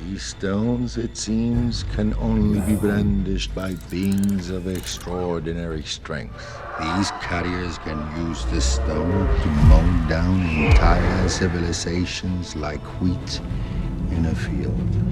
These stones, it seems, can only be brandished by beings of extraordinary strength. These carriers can use the stone to mow down entire civilizations like wheat in a field.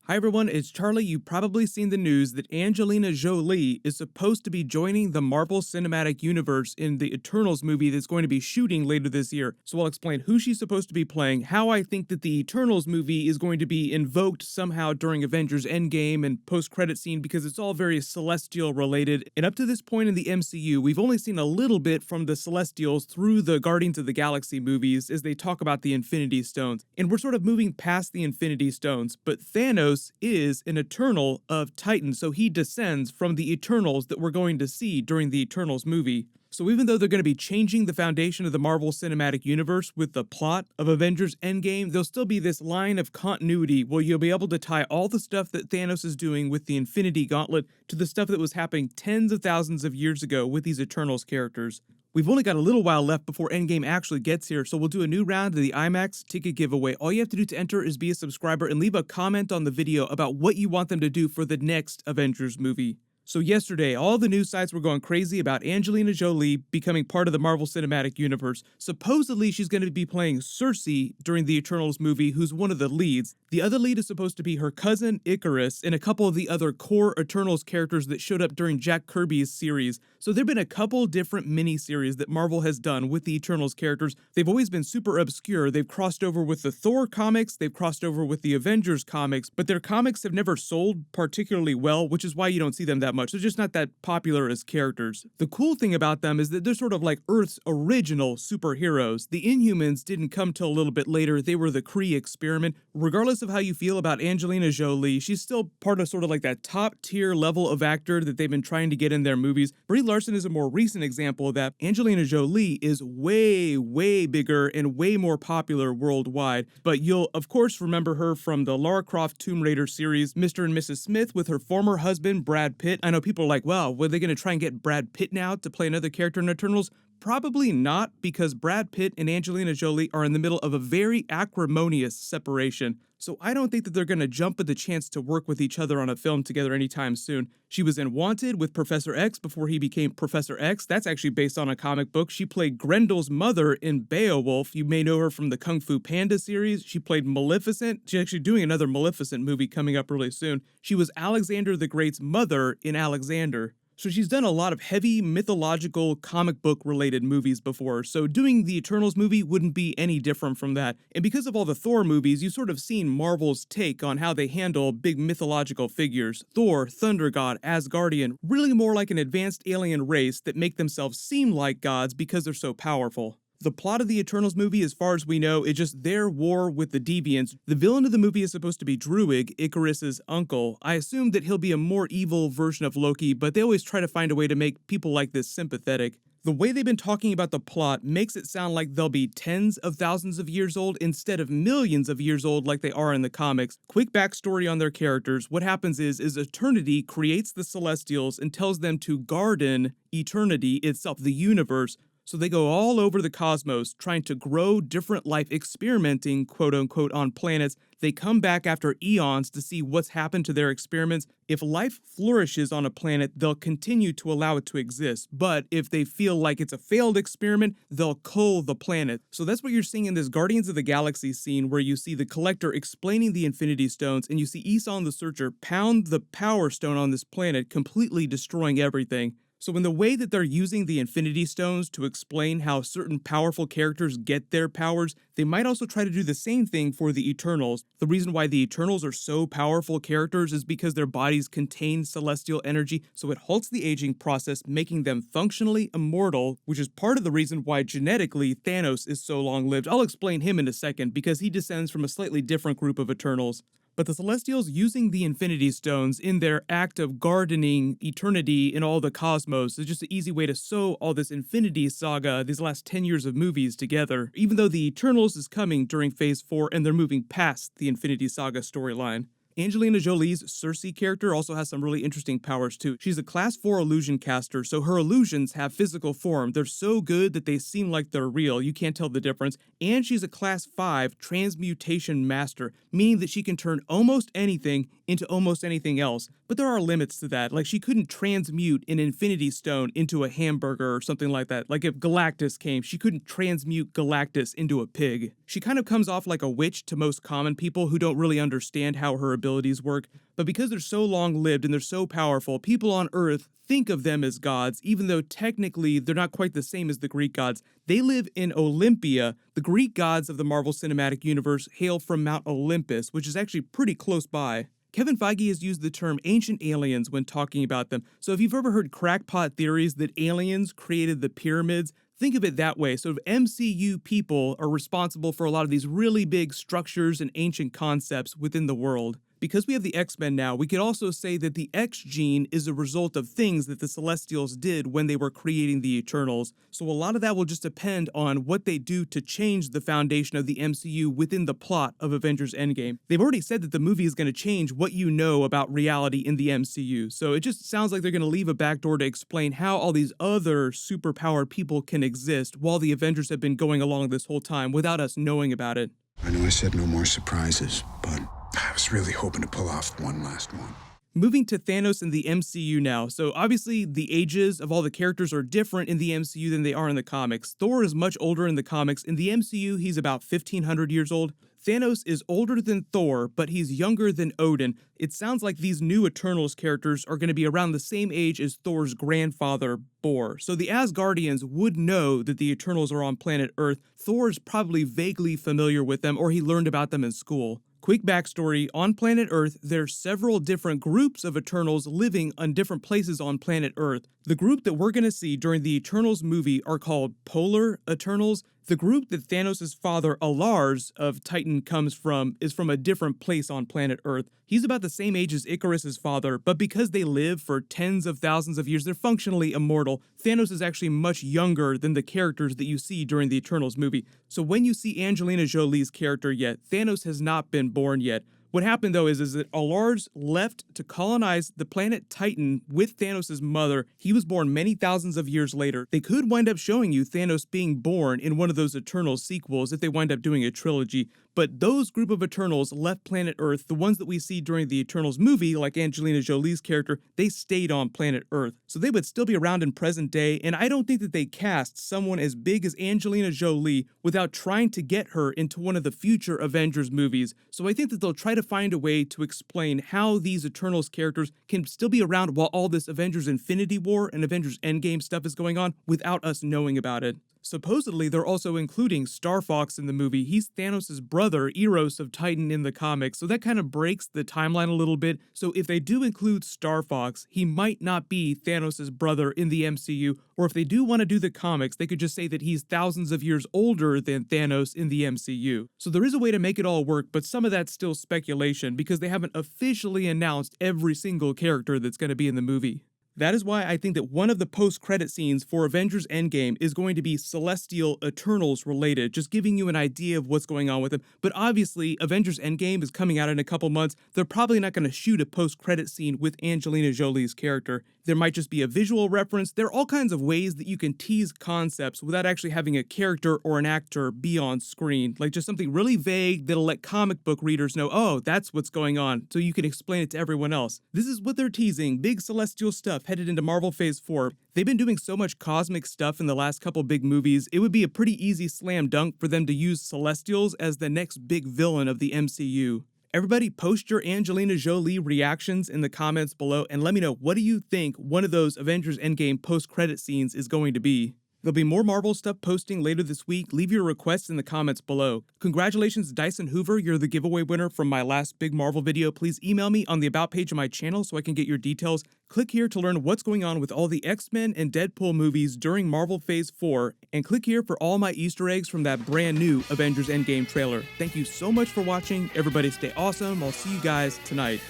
Hi everyone, it's Charlie. You've probably seen the news that Angelina Jolie is supposed to be joining the Marvel Cinematic Universe in the Eternals movie that's going to be shooting later this year. So I'll explain who she's supposed to be playing, how I think that the Eternals movie is going to be invoked somehow during Avengers Endgame and post-credit scene because it's all very Celestial related. And up to this point in the MCU, we've only seen a little bit from the Celestials through the Guardians of the Galaxy movies as they talk about the Infinity Stones. And we're sort of moving past the Infinity Stones, but Thanos is an Eternal of Titan, so he descends from the Eternals that we're going to see during the Eternals movie. So even though they're going to be changing the foundation of the Marvel Cinematic Universe with the plot of Avengers Endgame, there'll still be this line of continuity where you'll be able to tie all the stuff that Thanos is doing with the Infinity Gauntlet to the stuff that was happening tens of thousands of years ago with these Eternals characters. We've only got a little while left before Endgame actually gets here, so we'll do a new round of the IMAX ticket giveaway. All you have to do to enter is be a subscriber and leave a comment on the video about what you want them to do for the next Avengers movie. So yesterday, all the news sites were going crazy about Angelina Jolie becoming part of the Marvel Cinematic Universe. Supposedly, she's going to be playing Cersei during the Eternals movie, who's one of the leads. The other lead is supposed to be her cousin Icarus and a couple of the other core Eternals characters that showed up during Jack Kirby's series. So there've been a couple different mini-series that Marvel has done with the Eternals characters. They've always been super obscure. They've crossed over with the Thor comics, they've crossed over with the Avengers comics, but their comics have never sold particularly well, which is why you don't see them that much. They're just not that popular as characters. The cool thing about them is that they're sort of like Earth's original superheroes. The Inhumans didn't come till a little bit later. They were the Kree experiment. Regardless of how you feel about Angelina Jolie, she's still part of sort of like that top tier level of actor that they've been trying to get in their movies. Brie Larson is a more recent example of that. Angelina Jolie is way bigger and way more popular worldwide, but you'll of course remember her from the Lara Croft Tomb Raider series, Mr. and Mrs. Smith, with her former husband Brad Pitt. I know people are like, well, were they going to try and get Brad Pitt now to play another character in Eternals? Probably not, because Brad Pitt and Angelina Jolie are in the middle of a very acrimonious separation. So I don't think that they're going to jump at the chance to work with each other on a film together anytime soon. She was in Wanted with Professor X before he became Professor X. That's actually based on a comic book. She played Grendel's mother in Beowulf. You may know her from the Kung Fu Panda series. She played Maleficent. She's actually doing another Maleficent movie coming up really soon. She was Alexander the Great's mother in Alexander. So she's done a lot of heavy mythological comic book related movies before, so doing the Eternals movie wouldn't be any different from that. And because of all the Thor movies, you've sort of seen Marvel's take on how they handle big mythological figures. Thor, Thunder God, Asgardian, really more like an advanced alien race that make themselves seem like gods because they're so powerful. The plot of the Eternals movie, as far as we know, is just their war with the Deviants. The villain of the movie is supposed to be Druig, Icarus's uncle. I assume that he'll be a more evil version of Loki, but they always try to find a way to make people like this sympathetic. The way they've been talking about the plot makes it sound like they'll be tens of thousands of years old instead of millions of years old like they are in the comics. Quick backstory on their characters. What happens is Eternity creates the Celestials and tells them to garden eternity itself, the universe. So they go all over the cosmos trying to grow different life, experimenting, quote unquote, on planets. They come back after eons to see what's happened to their experiments. If life flourishes on a planet, they'll continue to allow it to exist. But if they feel like it's a failed experiment, they'll cull the planet. So that's what you're seeing in this Guardians of the Galaxy scene where you see the Collector explaining the Infinity Stones and you see Esau the Searcher pound the Power Stone on this planet, completely destroying everything. So in the way that they're using the Infinity Stones to explain how certain powerful characters get their powers, they might also try to do the same thing for the Eternals. The reason why the Eternals are so powerful characters is because their bodies contain celestial energy, so it halts the aging process, making them functionally immortal, which is part of the reason why genetically Thanos is so long-lived. I'll explain him in a second, because he descends from a slightly different group of Eternals. But the Celestials using the Infinity Stones in their act of gardening eternity in all the cosmos is just an easy way to sew all this Infinity Saga, these last 10 years of movies together, even though the Eternals is coming during Phase 4 and they're moving past the Infinity Saga storyline. Angelina Jolie's Cersei character also has some really interesting powers too. She's a class 4 illusion caster, so her illusions have physical form. They're so good that they seem like they're real. You can't tell the difference. And she's a class 5 transmutation master, meaning that she can turn almost anything into almost anything else. But there are limits to that. Like, she couldn't transmute an infinity stone into a hamburger or something like that. Like, if Galactus came, she couldn't transmute Galactus into a pig. She kind of comes off like a witch to most common people who don't really understand how her abilities work. But because they're so long-lived and they're so powerful, people on Earth think of them as gods, even though technically they're not quite the same as the Greek gods. They live in Olympia. The Greek gods of the Marvel Cinematic Universe hail from Mount Olympus, which is actually pretty close by. Kevin Feige has used the term ancient aliens when talking about them. So if you've ever heard crackpot theories that aliens created the pyramids, think of it that way. So MCU people are responsible for a lot of these really big structures and ancient concepts within the world. Because we have the X-Men now, we could also say that the X gene is a result of things that the Celestials did when they were creating the Eternals. So a lot of that will just depend on what they do to change the foundation of the MCU within the plot of Avengers Endgame. They've already said that the movie is going to change what you know about reality in the MCU. So it just sounds like they're going to leave a backdoor to explain how all these other superpowered people can exist while the Avengers have been going along this whole time without us knowing about it. I know I said no more surprises, but I was really hoping to pull off one last one. Moving to Thanos in the MCU now. So obviously the ages of all the characters are different in the MCU than they are in the comics. Thor is much older in the comics. In the MCU, he's about 1,500 years old. Thanos is older than Thor, but he's younger than Odin. It sounds like these new Eternals characters are going to be around the same age as Thor's grandfather, Bor. So the Asgardians would know that the Eternals are on planet Earth. Thor is probably vaguely familiar with them, or he learned about them in school. Quick backstory, on planet Earth, there's several different groups of Eternals living on different places on planet Earth. The group that we're going to see during the Eternals movie are called Polar Eternals. The group that Thanos' father, Alars of Titan, comes from is from a different place on planet Earth. He's about the same age as Icarus' father, but because they live for tens of thousands of years, they're functionally immortal. Thanos is actually much younger than the characters that you see during the Eternals movie. So when you see Angelina Jolie's character yet, Thanos has not been born yet. What happened, though, is that Alars left to colonize the planet Titan with Thanos' mother. He was born many thousands of years later. They could wind up showing you Thanos being born in one of those Eternal sequels if they wind up doing a trilogy. But those group of Eternals left planet Earth. The ones that we see during the Eternals movie, like Angelina Jolie's character, they stayed on planet Earth. So they would still be around in present day, and I don't think that they cast someone as big as Angelina Jolie without trying to get her into one of the future Avengers movies. So I think that they'll try to find a way to explain how these Eternals characters can still be around while all this Avengers Infinity War and Avengers Endgame stuff is going on without us knowing about it. Supposedly, they're also including Star Fox in the movie. He's Thanos' brother, Eros of Titan in the comics, so that kind of breaks the timeline a little bit. So if they do include Star Fox, he might not be Thanos' brother in the MCU, or if they do want to do the comics, they could just say that he's thousands of years older than Thanos in the MCU. So there is a way to make it all work, but some of that's still speculation because they haven't officially announced every single character that's going to be in the movie. That is why I think that one of the post-credit scenes for Avengers Endgame is going to be Celestial Eternals related, just giving you an idea of what's going on with them. But obviously, Avengers Endgame is coming out in a couple months. They're probably not going to shoot a post-credit scene with Angelina Jolie's character. There might just be a visual reference. There are all kinds of ways that you can tease concepts without actually having a character or an actor be on screen. Like just something really vague that'll let comic book readers know, oh, that's what's going on, so you can explain it to everyone else. This is what they're teasing, big celestial stuff headed into Marvel Phase 4. They've been doing so much cosmic stuff in the last couple big movies, it would be a pretty easy slam dunk for them to use Celestials as the next big villain of the MCU. Everybody post your Angelina Jolie reactions in the comments below and let me know, what do you think one of those Avengers Endgame post-credit scenes is going to be? There'll be more Marvel stuff posting later this week. Leave your requests in the comments below. Congratulations, Dyson Hoover. You're the giveaway winner from my last big Marvel video. Please email me on the About page of my channel so I can get your details. Click here to learn what's going on with all the X-Men and Deadpool movies during Marvel Phase 4. And click here for all my Easter eggs from that brand new Avengers Endgame trailer. Thank you so much for watching. Everybody stay awesome. I'll see you guys tonight.